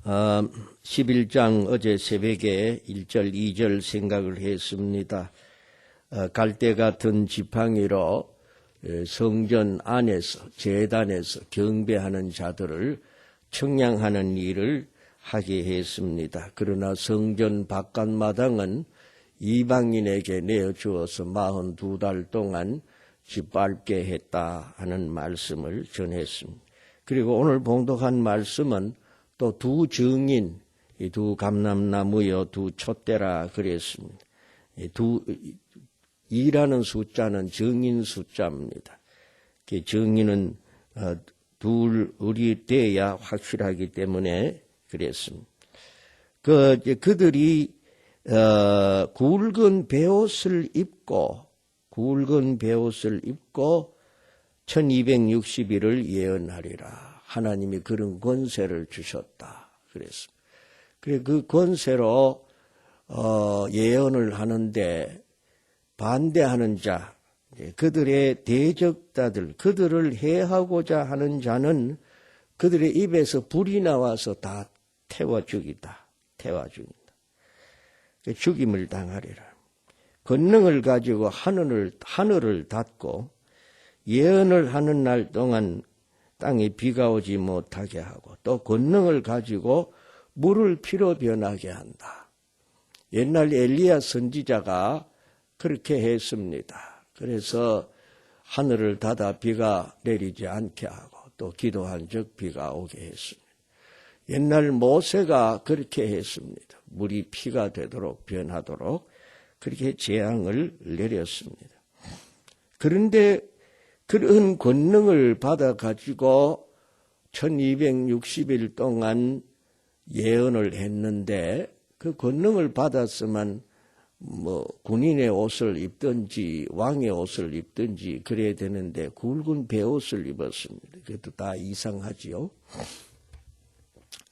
11장 어제 새벽에 1절, 2절 생각을 했습니다. 갈대 같은 지팡이로 성전 안에서, 제단에서 경배하는 자들을 청량하는 일을 하게 했습니다. 그러나 성전 바깥마당은 이방인에게 내어주어서 42달 동안 짓밟게 했다 하는 말씀을 전했습니다. 그리고 오늘 봉독한 말씀은 또 두 증인, 두 감람나무여 두 촛대라 그랬습니다. 이라는 숫자는 증인 숫자입니다. 증인은 둘이 돼야 확실하기 때문에 그랬습니다. 그들이 굵은 베옷을 입고 1260일을 예언하리라. 하나님이 그런 권세를 주셨다. 그랬습니다. 그래 그 권세로 예언을 하는데 반대하는 자, 그들의 대적자들, 그들을 해하고자 하는 자는 그들의 입에서 불이 나와서 다 태워 죽인다. 죽임을 당하리라. 권능을 가지고 하늘을 닫고 예언을 하는 날 동안 땅에 비가 오지 못하게 하고 또 권능을 가지고 물을 피로 변하게 한다. 옛날 엘리야 선지자가 그렇게 했습니다. 그래서 하늘을 닫아 비가 내리지 않게 하고 또 기도한 적 비가 오게 했습니다. 옛날 모세가 그렇게 했습니다. 물이 피가 되도록 변하도록 그렇게 재앙을 내렸습니다. 그런데 그런 권능을 받아가지고 1260일 동안 예언을 했는데 그 권능을 받았으면 군인의 옷을 입든지 왕의 옷을 입든지 그래야 되는데 굵은 베옷을 입었습니다. 그것도 다 이상하지요.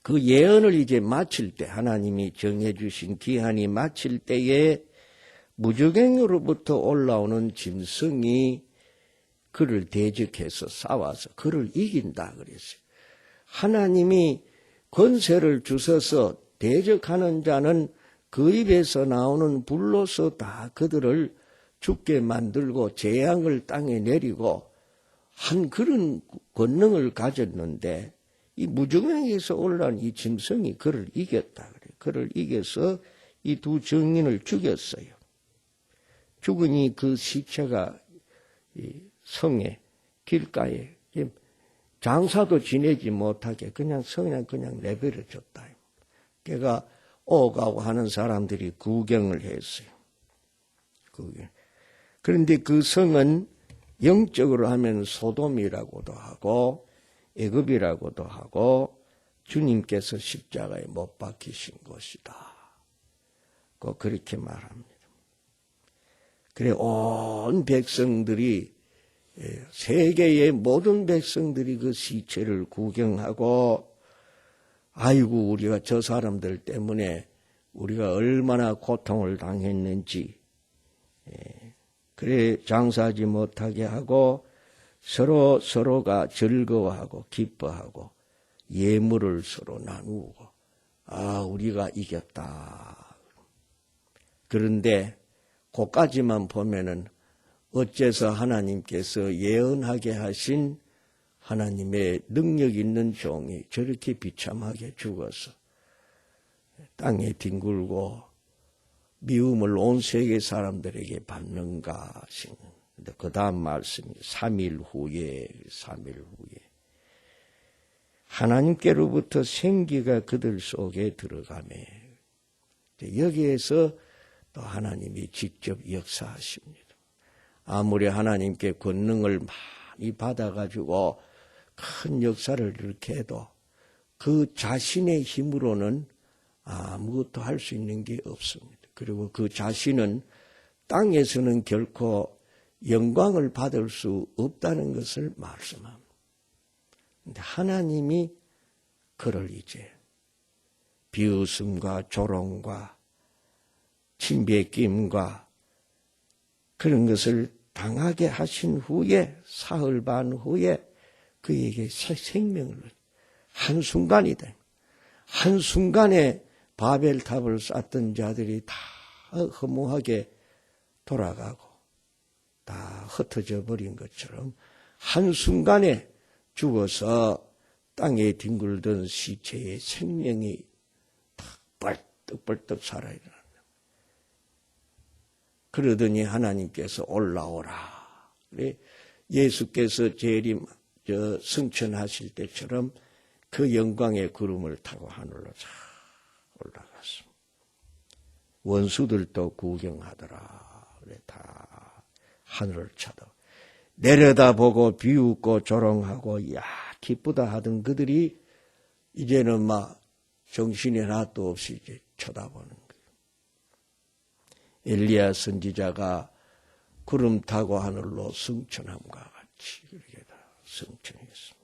그 예언을 이제 마칠 때 하나님이 정해주신 기한이 마칠 때에 무적행으로부터 올라오는 짐승이 그를 대적해서 싸워서 그를 이긴다 그랬어요. 하나님이 권세를 주셔서 대적하는 자는 그 입에서 나오는 불로서 다 그들을 죽게 만들고 재앙을 땅에 내리고 한 그런 권능을 가졌는데 이 무적행에서 올라온 이 짐승이 그를 이겼다 그래요. 그를 이겨서 이 두 증인을 죽였어요. 죽으니 그 시체가 성에 길가에 장사도 지내지 못하게 그냥 내버려 줬다. 걔가 오가고 하는 사람들이 구경을 했어요. 그런데 그 성은 영적으로 하면 소돔이라고도 하고 애굽이라고도 하고 주님께서 십자가에 못 박히신 곳이다. 그렇게 말합니다. 그래 온 백성들이 세계의 모든 백성들이 그 시체를 구경하고 아이고 우리가 저 사람들 때문에 우리가 얼마나 고통을 당했는지 그래 장사하지 못하게 하고 서로가 즐거워하고 기뻐하고 예물을 서로 나누고 우리가 이겼다. 그런데 그까지만 보면은 어째서 하나님께서 예언하게 하신 하나님의 능력 있는 종이 저렇게 비참하게 죽어서 땅에 뒹굴고 미움을 온 세계 사람들에게 받는가 하시는. 근데 그 다음 말씀이 3일 후에 하나님께로부터 생기가 그들 속에 들어가매. 여기에서 또 하나님이 직접 역사하십니다. 아무리 하나님께 권능을 많이 받아가지고 큰 역사를 이렇게 해도 그 자신의 힘으로는 아무것도 할 수 있는 게 없습니다. 그리고 그 자신은 땅에서는 결코 영광을 받을 수 없다는 것을 말씀합니다. 그런데 하나님이 그를 이제 비웃음과 조롱과 침뱉김과 그런 것을 당하게 하신 후에 사흘 반 후에 그에게 새 생명을 한순간이다. 한순간에 바벨탑을 쌓던 자들이 다 허무하게 돌아가고 다 흩어져 버린 것처럼 한순간에 죽어서 땅에 뒹굴던 시체의 생명이 다 벌떡벌떡 살아일어난다. 그러더니 하나님께서 올라오라. 예수께서 재림, 승천하실 때처럼 그 영광의 구름을 타고 하늘로 쫙 올라갔습니다. 원수들도 구경하더라. 그래, 다 하늘을 쳐다 내려다보고 비웃고 조롱하고 이야 기쁘다 하던 그들이 이제는 막 정신이 하나도 없이 이제 쳐다보는 거예요. 엘리야 선지자가 구름 타고 하늘로 승천함과 같이 그렇게 다 승천했습니다.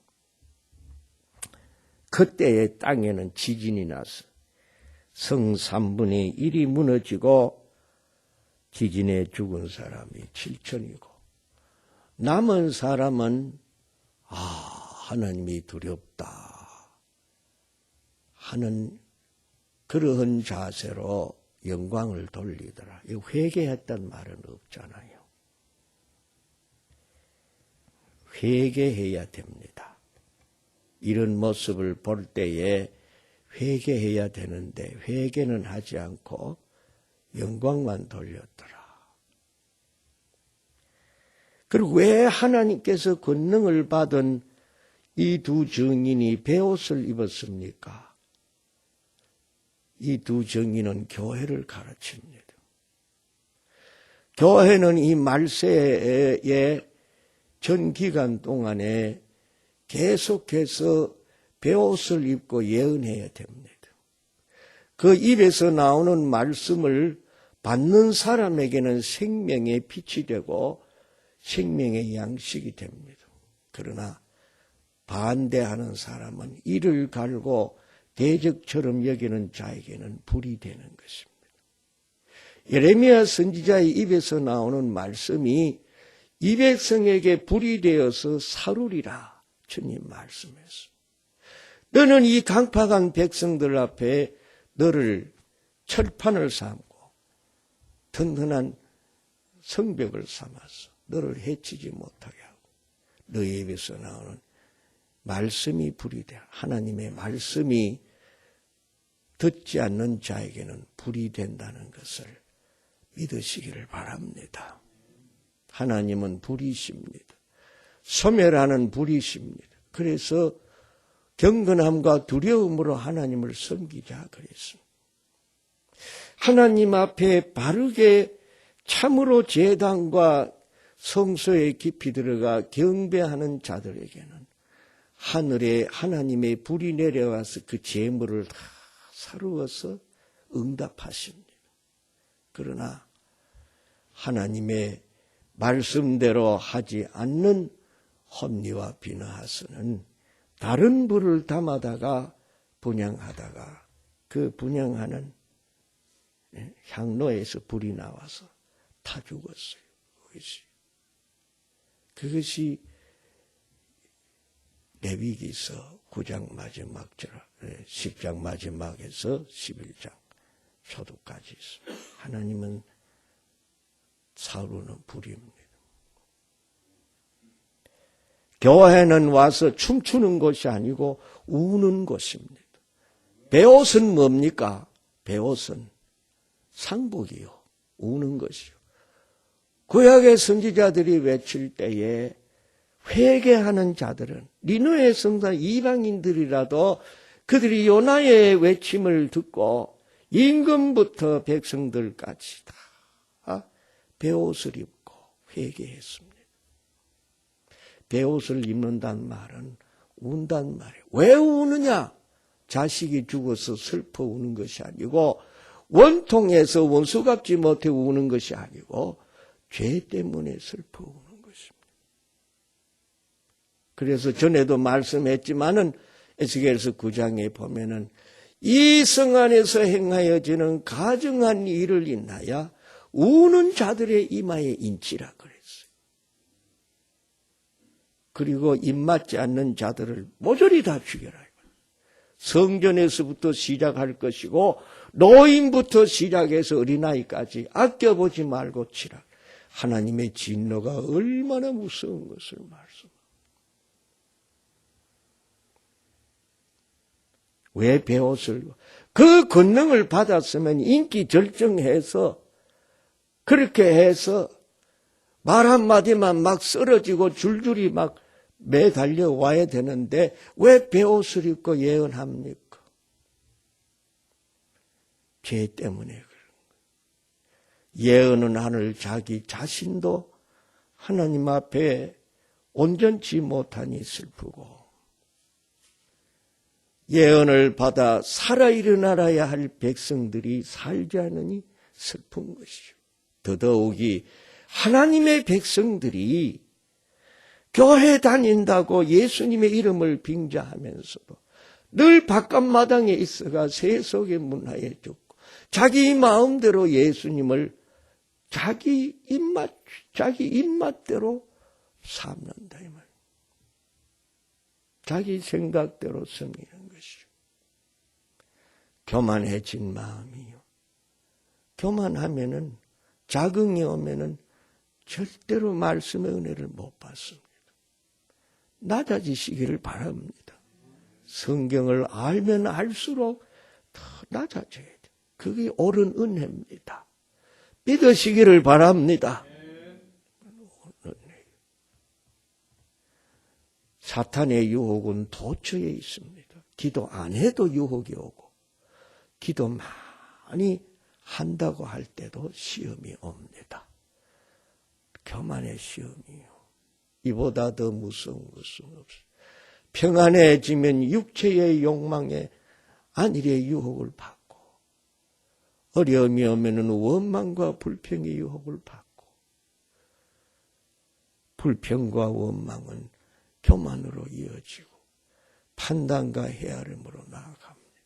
그때의 땅에는 지진이 나서 성 3분의 1이 무너지고 지진에 죽은 사람이 7천이고 남은 사람은 하나님이 두렵다 하는 그러한 자세로 영광을 돌리더라. 회개했단 말은 없잖아요. 회개해야 됩니다. 이런 모습을 볼 때에 회개해야 되는데 회개는 하지 않고 영광만 돌렸더라. 그리고 왜 하나님께서 권능을 받은 이 두 증인이 베옷을 입었습니까? 이 두 증인은 교회를 가르칩니다. 교회는 이 말세의 전 기간 동안에 계속해서 베옷을 입고 예언해야 됩니다. 그 입에서 나오는 말씀을 받는 사람에게는 생명의 빛이 되고 생명의 양식이 됩니다. 그러나 반대하는 사람은 이를 갈고 대적처럼 여기는 자에게는 불이 되는 것입니다. 예레미야 선지자의 입에서 나오는 말씀이 이 백성에게 불이 되어서 사루리라 주님 말씀했습니다. 너는 이 강팍한 백성들 앞에 너를 철판을 삼고 튼튼한 성벽을 삼아서 너를 해치지 못하게 하고 너의 입에서 나오는 말씀이 불이 돼. 하나님의 말씀이 듣지 않는 자에게는 불이 된다는 것을 믿으시기를 바랍니다. 하나님은 불이십니다. 소멸하는 불이십니다. 그래서 경건함과 두려움으로 하나님을 섬기자 그랬습니다. 하나님 앞에 바르게 참으로 제단과 성소에 깊이 들어가 경배하는 자들에게는 하늘에 하나님의 불이 내려와서 그 재물을 다 사루어서 응답하십니다. 그러나 하나님의 말씀대로 하지 않는 홈리와 비느하스는 다른 불을 담아다가 분향하다가 그 분향하는 향로에서 불이 나와서 타 죽었어요. 그것이 레위기서 9장 마지막 절, 10장 마지막에서 11장 초두까지 있습니다. 하나님은 사루는 불입니다. 교회는 와서 춤추는 것이 아니고 우는 것입니다. 베옷은 뭡니까? 베옷은 상복이요. 우는 것이요. 구약의 선지자들이 외칠 때에 회개하는 자들은 니느웨 성사 이방인들이라도 그들이 요나의 외침을 듣고 임금부터 백성들까지 다 베옷을 입고 회개했습니다. 베옷을 입는다는 말은 운다는 말이에요. 왜 우느냐? 자식이 죽어서 슬퍼 우는 것이 아니고 원통해서 원수 갚지 못해 우는 것이 아니고 죄 때문에 슬퍼 우는 것입니다. 그래서 전에도 말씀했지만은 에스겔서 9장에 보면은 이 성 안에서 행하여지는 가증한 일을 인하여 우는 자들의 이마에 인치라 그랬어요. 그리고 입맞지 않는 자들을 모조리 다 죽여라. 성전에서부터 시작할 것이고 노인부터 시작해서 어린아이까지 아껴보지 말고 치라. 하나님의 진노가 얼마나 무서운 것을 말씀합니다. 왜 베옷을 그 권능을 받았으면 인기 절정해서 그렇게 해서 말 한마디만 막 쓰러지고 줄줄이 막 매달려 와야 되는데 왜 베옷을 입고 예언합니까? 죄 때문에 그런 거예요. 예언은 하늘 자기 자신도 하나님 앞에 온전치 못하니 슬프고 예언을 받아 살아 일어나야 할 백성들이 살지 않으니 슬픈 것이죠. 더더욱이 하나님의 백성들이 교회 다닌다고 예수님의 이름을 빙자하면서도 늘 바깥마당에 있어가 세속의 문화에 죽고 자기 마음대로 예수님을 자기 입맛대로 삼는다 이 말이에요. 자기 생각대로 섬기는 것이죠. 교만해진 마음이요. 교만하면은 자긍이 오면은 절대로 말씀의 은혜를 못 받습니다. 낮아지시기를 바랍니다. 성경을 알면 알수록 더 낮아져야 돼요. 그게 옳은 은혜입니다. 믿으시기를 바랍니다. 사탄의 유혹은 도처에 있습니다. 기도 안 해도 유혹이 오고 기도 많이 한다고 할 때도 시험이 옵니다. 교만의 시험이요. 이보다 더 무서운 것은 없어요. 평안해지면 육체의 욕망에 안일의 유혹을 받고 어려움이 오면 원망과 불평의 유혹을 받고 불평과 원망은 교만으로 이어지고 판단과 헤아림으로 나아갑니다.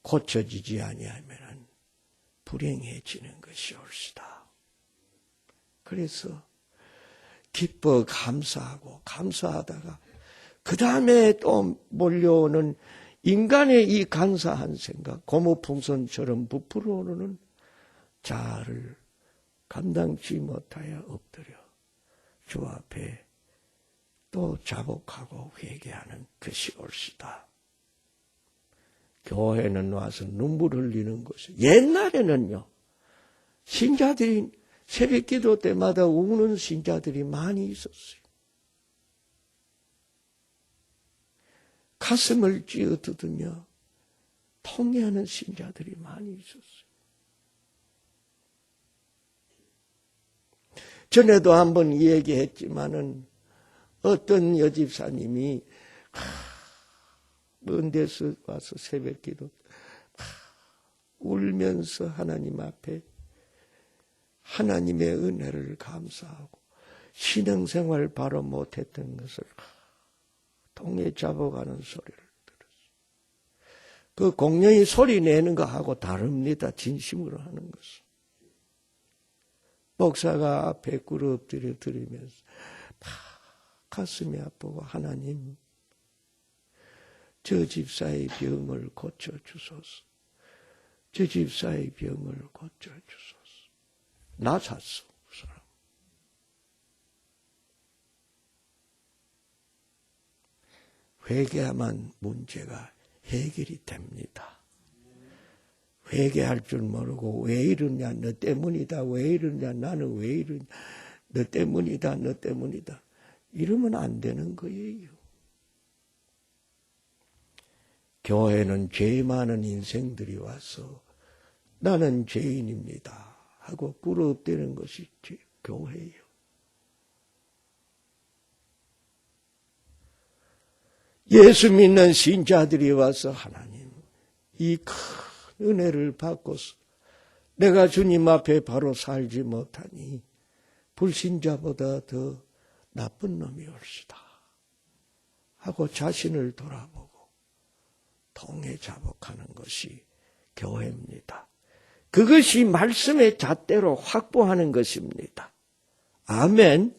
고쳐지지 아니하면 불행해지는 것이 옳시다. 그래서 기뻐 감사하고 감사하다가 그 다음에 또 몰려오는 인간의 이 간사한 생각, 고무풍선처럼 부풀어 오르는 자아를 감당치 못하여 엎드려 주 앞에 또 자복하고 회개하는 것이 옳시다. 교회는 와서 눈물 흘리는 것이 옛날에는요. 신자들이 새벽 기도 때마다 우는 신자들이 많이 있었어요. 가슴을 찌어뜯으며 통회하는 신자들이 많이 있었어요. 전에도 한번 이 얘기했지만은 어떤 여집사님이 먼 데서 와서 새벽 기도 울면서 하나님 앞에 하나님의 은혜를 감사하고 신앙생활 바로 못했던 것을 통에 잡아가는 소리를 들었어요. 그 공룡이 소리 내는 거하고 다릅니다. 진심으로 하는 것은. 목사가 앞에 꿇어 엎드려 들으면서 가슴이 아프고 하나님 저 집사의 병을 고쳐주소서. 저 집사의 병을 고쳐주소서. 나 샀어. 그 사람. 회개하면 문제가 해결이 됩니다. 회개할 줄 모르고 왜 이러냐 너 때문이다 왜 이러냐 나는 왜 이러냐 너 때문이다 너 때문이다 이러면 안 되는 거예요. 교회는 죄 많은 인생들이 와서 나는 죄인입니다 하고 꿇어 엎드리는 것이 교회예요. 예수 믿는 신자들이 와서 하나님 이 큰 은혜를 받고서 내가 주님 앞에 바로 살지 못하니 불신자보다 더 나쁜 놈이 옳시다 하고 자신을 돌아보고 통해 자복하는 것이 교회입니다. 그것이 말씀의 잣대로 확보하는 것입니다. 아멘.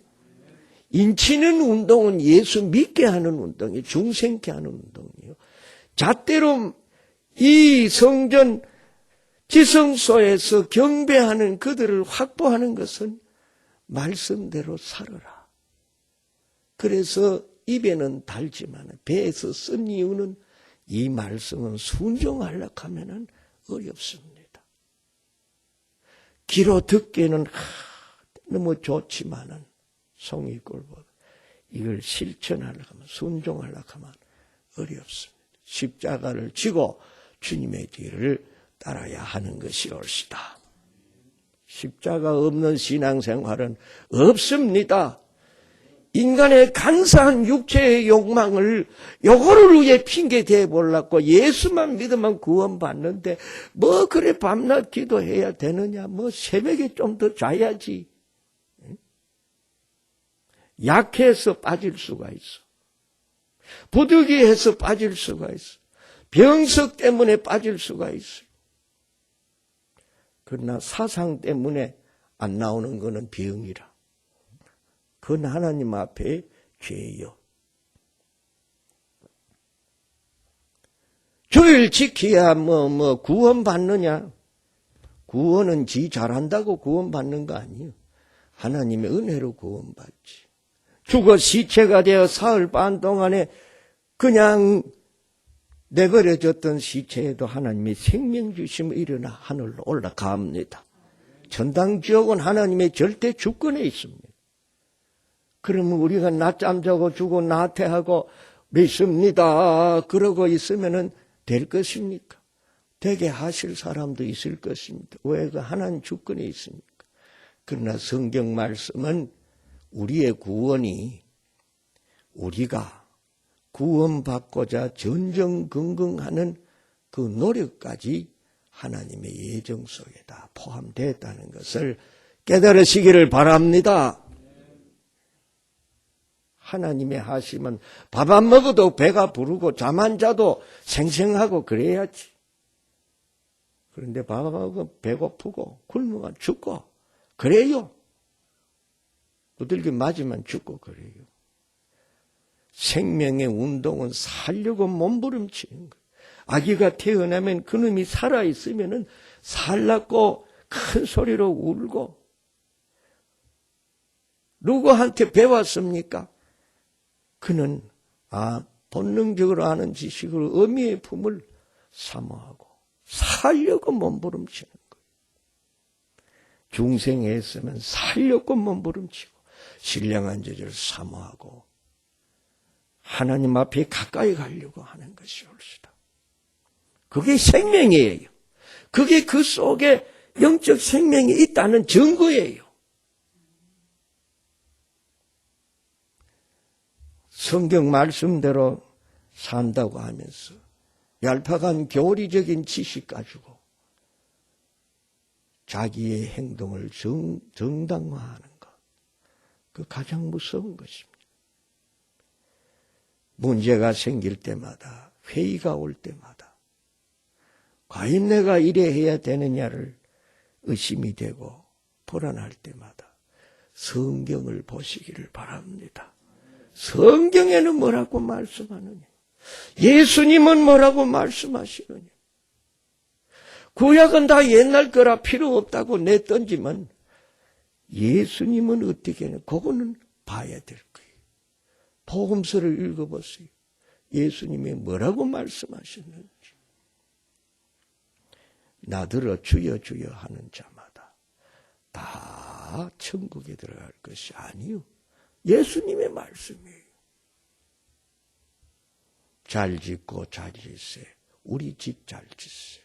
인치는 운동은 예수 믿게 하는 운동이에요. 중생케 하는 운동이에요. 잣대로 이 성전 지성소에서 경배하는 그들을 확보하는 것은 말씀대로 살아라. 그래서 입에는 달지만 배에서 쓴 이유는 이 말씀은 순종하려고 하면 어렵습니다. 귀로 듣기에는 너무 좋지만은 송이 꿀보다 이걸 실천하려고 하면, 순종하려고 하면 어렵습니다. 십자가를 지고 주님의 뒤를 따라야 하는 것이 옳시다. 십자가 없는 신앙생활은 없습니다. 인간의 간사한 육체의 욕망을 요거를 위해 핑계 대보려고 예수만 믿으면 구원받는데 뭐 그래 밤낮 기도해야 되느냐, 뭐 새벽에 좀 더 자야지. 약해서 빠질 수가 있어. 부득이해서 빠질 수가 있어. 병석 때문에 빠질 수가 있어. 그러나 사상 때문에 안 나오는 것은 병이라. 그건 하나님 앞에 죄요. 주일 지켜야 구원 받느냐? 구원은 지 잘한다고 구원 받는 거 아니에요. 하나님의 은혜로 구원 받지. 죽어 시체가 되어 사흘 반 동안에 그냥 내버려졌던 시체에도 하나님이 생명 주시면 일어나 하늘로 올라갑니다. 천당지옥은 하나님의 절대 주권에 있습니다. 그러면 우리가 낮잠 자고 주고 나태하고 믿습니다 그러고 있으면 될 것입니까? 되게 하실 사람도 있을 것입니다. 왜? 그 하나님 주권에 있습니까? 그러나 성경 말씀은 우리의 구원이, 우리가 구원받고자 전전긍긍하는 그 노력까지 하나님의 예정 속에 다 포함되었다는 것을 깨달으시기를 바랍니다. 하나님의 하심은 밥 안 먹어도 배가 부르고 잠 안 자도 생생하고 그래야지. 그런데 밥 안 먹으면 배고프고 굶으면 죽고 그래요. 두들겨 맞으면 죽고 그래요. 생명의 운동은 살려고 몸부림치는 거예요. 아기가 태어나면 그놈이 살아있으면 살라고 큰 소리로 울고, 누구한테 배웠습니까? 그는 본능적으로 아는 지식으로 어미의 품을 사모하고 살려고 몸부림치는 거예요. 중생했으면 살려고 몸부림치고 신령한 저절을 사모하고 하나님 앞에 가까이 가려고 하는 것이 옳시다. 그게 생명이에요. 그게 그 속에 영적 생명이 있다는 증거예요. 성경 말씀대로 산다고 하면서 얄팍한 교리적인 지식 가지고 자기의 행동을 정당화하는 것, 그 가장 무서운 것입니다. 문제가 생길 때마다, 회의가 올 때마다 과연 내가 이래 해야 되느냐를 의심이 되고 불안할 때마다 성경을 보시기를 바랍니다. 성경에는 뭐라고 말씀하느냐? 예수님은 뭐라고 말씀하시느냐? 구약은 다 옛날 거라 필요 없다고 내던지면 예수님은 어떻게 하냐? 그거는 봐야 될 거예요. 복음서를 읽어보세요. 예수님이 뭐라고 말씀하셨는지. 나더러 주여 주여 하는 자마다 다 천국에 들어갈 것이 아니요. 예수님의 말씀이에요. 잘 짓고 잘 짓세. 우리 집 잘 짓세.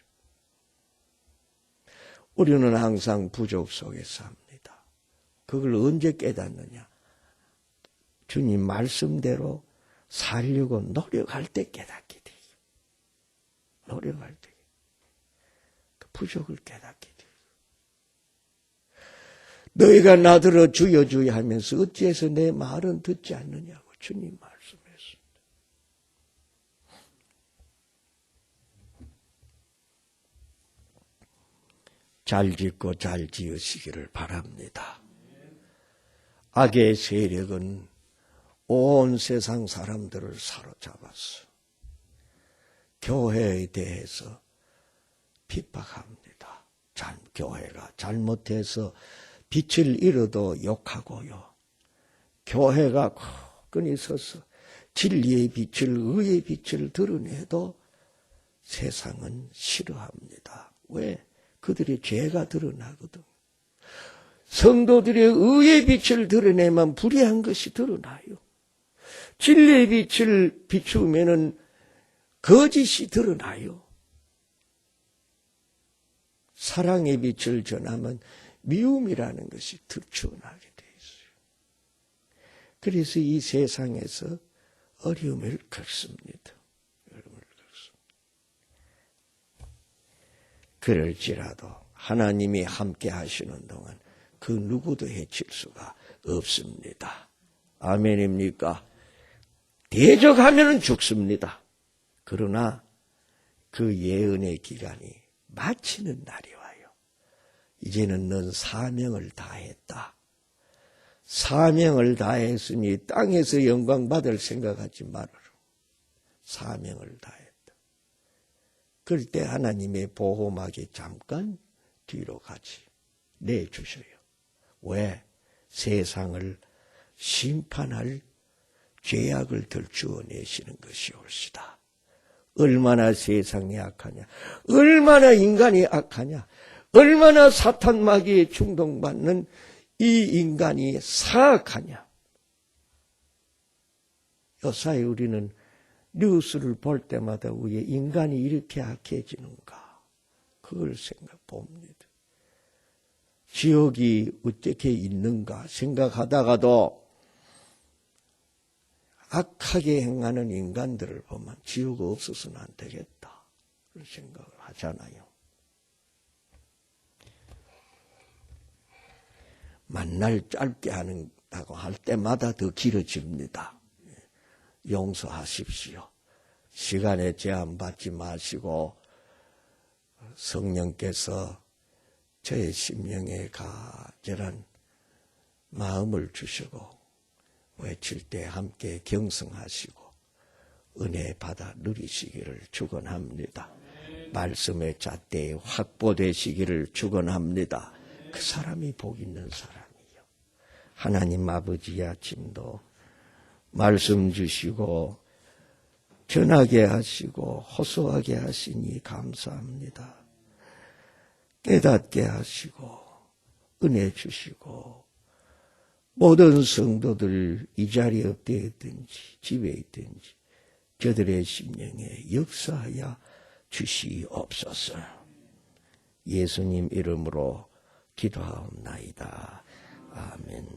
우리는 항상 부족 속에 삽니다. 그걸 언제 깨닫느냐? 주님 말씀대로 살려고 노력할 때 깨닫게 돼요. 노력할 때. 그 부족을 깨닫게 돼요. 너희가 나더러 주여 주여 하면서 어찌해서 내 말은 듣지 않느냐고 주님 말씀했습니다. 잘 짓고 잘 지으시기를 바랍니다. 악의 세력은 온 세상 사람들을 사로잡았어. 교회에 대해서 핍박합니다. 교회가 잘못해서 빛을 잃어도 욕하고요. 교회가 굳건히 서서 진리의 빛을, 의의 빛을 드러내도 세상은 싫어합니다. 왜? 그들의 죄가 드러나거든. 성도들의 의의 빛을 드러내면 불의한 것이 드러나요. 진리의 빛을 비추면은 거짓이 드러나요. 사랑의 빛을 전하면 미움이라는 것이 드러나게 돼 있어요. 그래서 이 세상에서 어려움을 겪습니다. 그럴지라도 하나님이 함께 하시는 동안 그 누구도 해칠 수가 없습니다. 아멘입니까? 대적하면 죽습니다. 그러나 그 예언의 기간이 마치는 날이 와요. 이제는 넌 사명을 다했다. 사명을 다했으니 땅에서 영광 받을 생각하지 말아라. 사명을 다했다. 그럴 때 하나님의 보호막이 잠깐 뒤로 가지 내주셔요. 왜? 세상을 심판할 죄악을 덜추어내시는 것이 옳시다. 얼마나 세상이 악하냐, 얼마나 인간이 악하냐, 얼마나 사탄 마귀에 충동받는 이 인간이 사악하냐. 요사이 우리는 뉴스를 볼 때마다 왜 인간이 이렇게 악해지는가, 그걸 봅니다. 지옥이 어떻게 있는가 생각하다가도 악하게 행하는 인간들을 보면 지옥 없어서는 안 되겠다, 그런 생각을 하잖아요. 만날 짧게 한다고 할 때마다 더 길어집니다. 용서하십시오. 시간에 제한받지 마시고 성령께서 저의 심령에 가절한 마음을 주시고 외칠 때 함께 경성하시고 은혜 받아 누리시기를 축원합니다. 말씀의 잣대에 확보되시기를 축원합니다. 그 사람이 복 있는 사람이요. 하나님 아버지 아침도 말씀 주시고 전하게 하시고 호소하게 하시니 감사합니다. 깨닫게 하시고 은혜 주시고 모든 성도들 이 자리에 엎드려 있든지 집에 있든지 저들의 심령에 역사하여 주시옵소서. 예수님 이름으로 기도하옵나이다. 아멘.